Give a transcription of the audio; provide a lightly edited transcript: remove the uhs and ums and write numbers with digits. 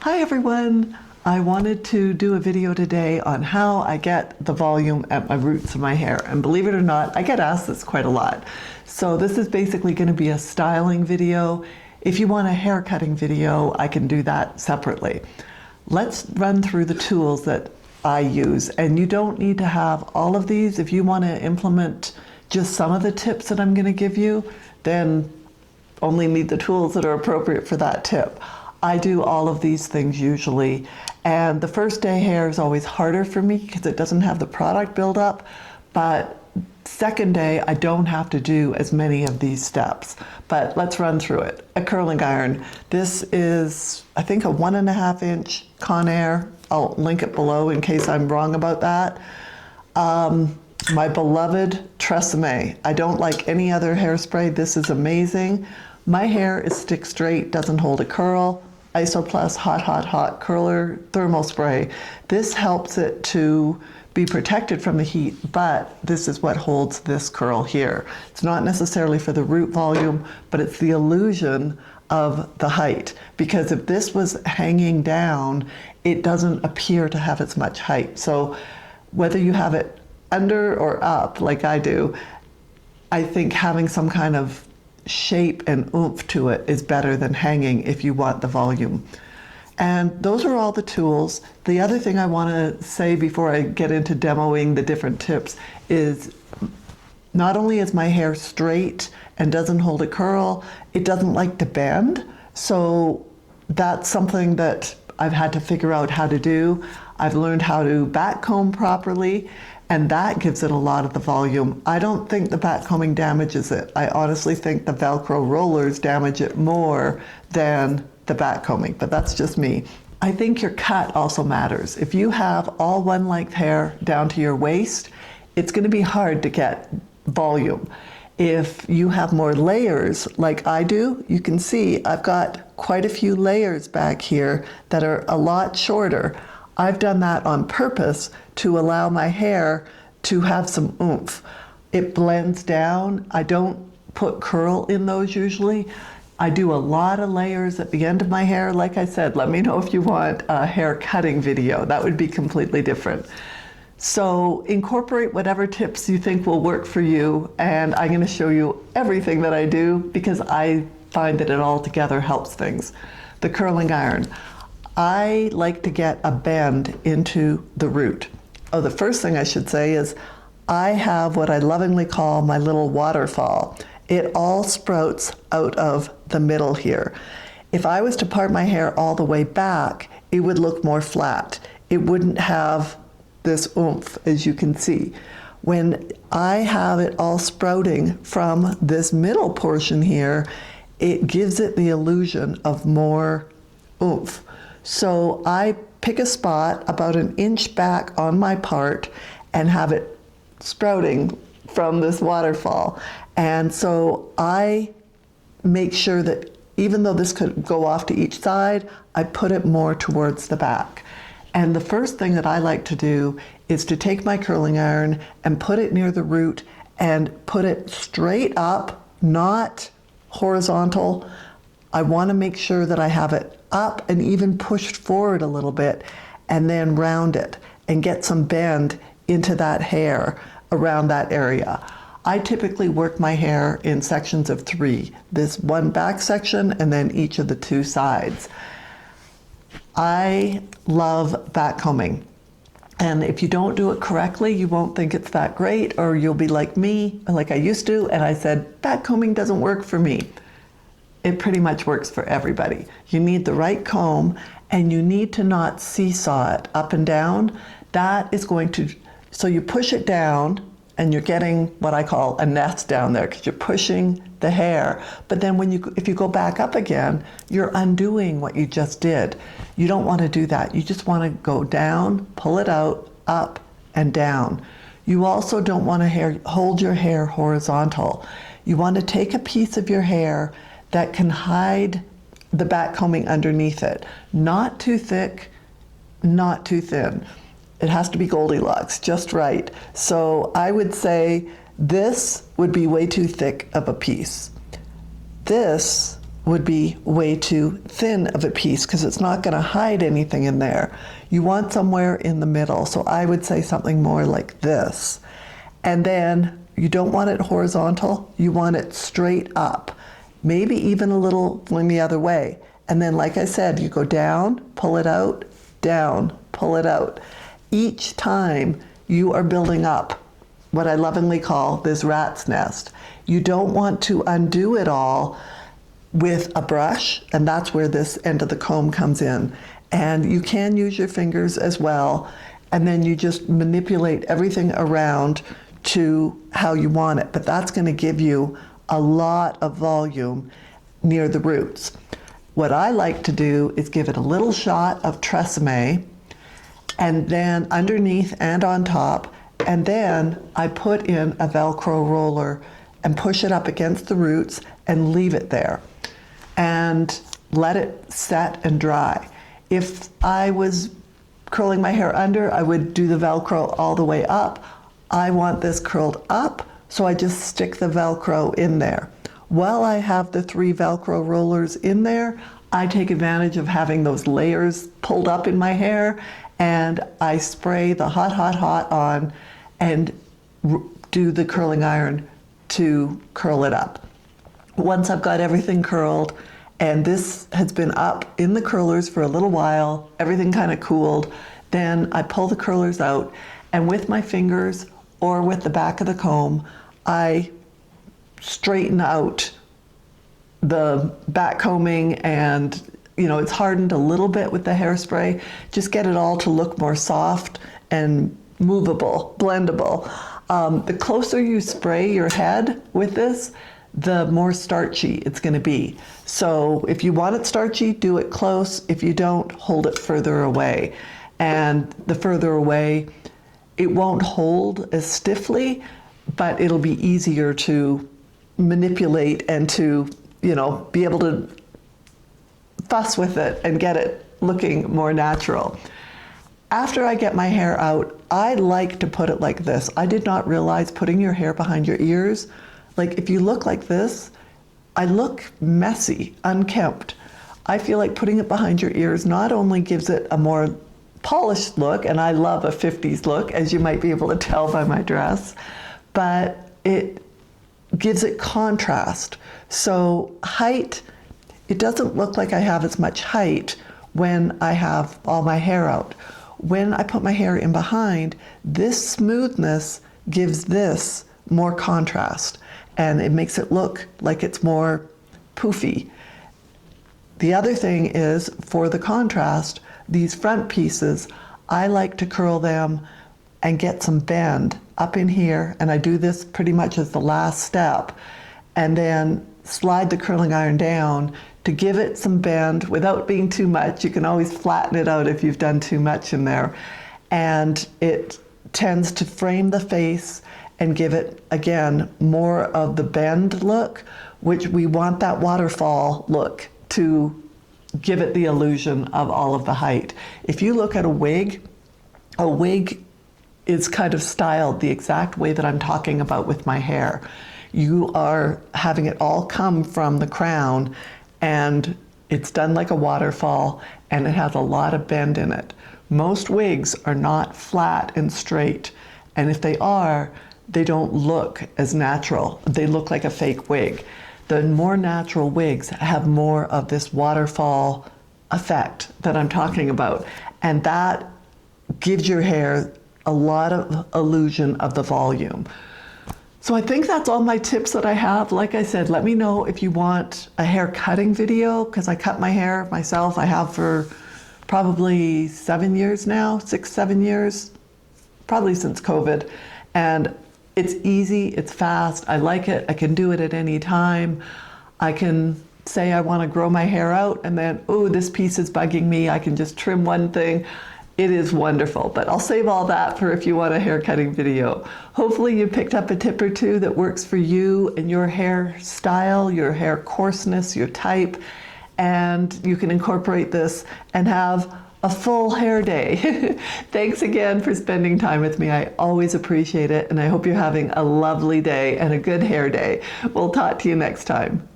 Hi everyone! I wanted to do a video today on how I get the volume at my roots of my hair. And believe it or not, I get asked this quite a lot. So this is basically going to be a styling video. If you want a hair cutting video, I can do that separately. Let's run through the tools that I use. And you don't need to have all of these. If you want to implement just some of the tips that I'm going to give you, then only need the tools that are appropriate for that tip. I do all of these things usually, and the first day hair is always harder for me because it doesn't have the product buildup, but second day I don't have to do as many of these steps. But let's run through it. A curling iron. This is, I think, a 1.5 inch Conair. I'll link it below in case I'm wrong about that. My beloved Tresemme. I don't like any other hairspray. This is amazing. My hair is stick straight, doesn't hold a curl. Isoplus Hot Hot Hot Curler Thermal Spray. This helps it to be protected from the heat, but this is what holds this curl here. It's not necessarily for the root volume, but it's the illusion of the height. Because if this was hanging down, it doesn't appear to have as much height. So whether you have it under or up, like I do, I think having some kind of shape and oomph to it is better than hanging if you want the volume. And those are all the tools. The other thing I want to say before I get into demoing the different tips is not only is my hair straight and doesn't hold a curl, it doesn't like to bend. So that's something that I've had to figure out how to do. I've learned how to back comb properly, and that gives it a lot of the volume. I don't think the back combing damages it. I honestly think the Velcro rollers damage it more than the back combing, but that's just me. I think your cut also matters. If you have all one length hair down to your waist, it's going to be hard to get volume. If you have more layers like I do, you can see I've got quite a few layers back here that are a lot shorter. I've done that on purpose to allow my hair to have some oomph. It blends down. I don't put curl in those usually. I do a lot of layers at the end of my hair. Like I said, let me know if you want a hair cutting video. That would be completely different. So incorporate whatever tips you think will work for you, and I'm going to show you everything that I do because I find that it all together helps things. The curling iron. I like to get a bend into the root. Oh, the first thing I should say is I have what I lovingly call my little waterfall. It all sprouts out of the middle here. If I was to part my hair all the way back, it would look more flat. It wouldn't have this oomph, as you can see. When I have it all sprouting from this middle portion here, it gives it the illusion of more oomph. So I pick a spot about 1 inch back on my part and have it sprouting from this waterfall. And so I make sure that even though this could go off to each side, I put it more towards the back. And the first thing that I like to do is to take my curling iron and put it near the root and put it straight up, not horizontal. I want to make sure that I have it up and even pushed forward a little bit, and then round it and get some bend into that hair around that area. I typically work my hair in sections of 3. This one back section and then each of the 2 sides. I love back combing. And if you don't do it correctly, you won't think it's that great, or you'll be like me, like I used to, and I said, back combing doesn't work for me. It pretty much works for everybody. You need the right comb, and you need to not seesaw it up and down. That is going to, so you push it down, and you're getting what I call a nest down there, because you're pushing the hair. But then if you go back up again, you're undoing what you just did. You don't want to do that. You just want to go down, pull it out, up, and down. You also don't want to hold your hair horizontal. You want to take a piece of your hair that can hide the back combing underneath it. Not too thick, not too thin. It has to be Goldilocks, just right. So I would say this would be way too thick of a piece. This would be way too thin of a piece because it's not going to hide anything in there. You want somewhere in the middle. So I would say something more like this. And then you don't want it horizontal, you want it straight up, maybe even a little going the other way. And then, like I said, you go down, pull it out, down, pull it out. Each time you are building up what I lovingly call this rat's nest. You don't want to undo it all with a brush, and that's where this end of the comb comes in. And you can use your fingers as well, and then you just manipulate everything around to how you want it. But that's going to give you a lot of volume near the roots. What I like to do is give it a little shot of Tresemme, and then underneath and on top, and then I put in a Velcro roller and push it up against the roots and leave it there and let it set and dry. If I was curling my hair under, I would do the Velcro all the way up. I want this curled up, so I just stick the Velcro in there. While I have the 3 Velcro rollers in there, I take advantage of having those layers pulled up in my hair, and I spray the hot, hot, hot on and do the curling iron to curl it up. Once I've got everything curled, and this has been up in the curlers for a little while, everything kind of cooled, then I pull the curlers out, and with my fingers or with the back of the comb, I straighten out the back combing, and it's hardened a little bit with the hairspray. Just get it all to look more soft and movable, blendable. The closer you spray your head with this, the more starchy it's going to be. So if you want it starchy, do it close. If you don't, hold it further away. And the further away, it won't hold as stiffly, but it'll be easier to manipulate and to, be able to fuss with it and get it looking more natural. After I get my hair out, I like to put it like this. I did not realize putting your hair behind your ears, like if you look like this, I look messy, unkempt. I feel like putting it behind your ears not only gives it a more polished look, and I love a 50s look, as you might be able to tell by my dress, but it gives it contrast. So height, it doesn't look like I have as much height when I have all my hair out. When I put my hair in behind, this smoothness gives this more contrast, and it makes it look like it's more poofy. The other thing is, for the contrast, these front pieces, I like to curl them and get some bend up in here, and I do this pretty much as the last step, and then slide the curling iron down to give it some bend without being too much. You can always flatten it out if you've done too much in there. And it tends to frame the face and give it, again, more of the bend look, which we want that waterfall look to give it the illusion of all of the height. If you look at a wig is kind of styled the exact way that I'm talking about with my hair. You are having it all come from the crown, and it's done like a waterfall, and it has a lot of bend in it. Most wigs are not flat and straight, and if they are, they don't look as natural. They look like a fake wig. The more natural wigs have more of this waterfall effect that I'm talking about, and that gives your hair a lot of illusion of the volume. So I think that's all my tips that I have. Like I said, let me know if you want a hair cutting video, because I cut my hair myself. I have for probably 7 years now, 6, 7 years, probably since COVID. And it's easy, it's fast, I like it, I can do it at any time. I can say I want to grow my hair out, and then, oh, this piece is bugging me, I can just trim one thing. It is wonderful, but I'll save all that for if you want a hair cutting video. Hopefully you picked up a tip or two that works for you and your hair style, your hair coarseness, your type, and you can incorporate this and have a full hair day. Thanks again for spending time with me. I always appreciate it, and I hope you're having a lovely day and a good hair day. We'll talk to you next time.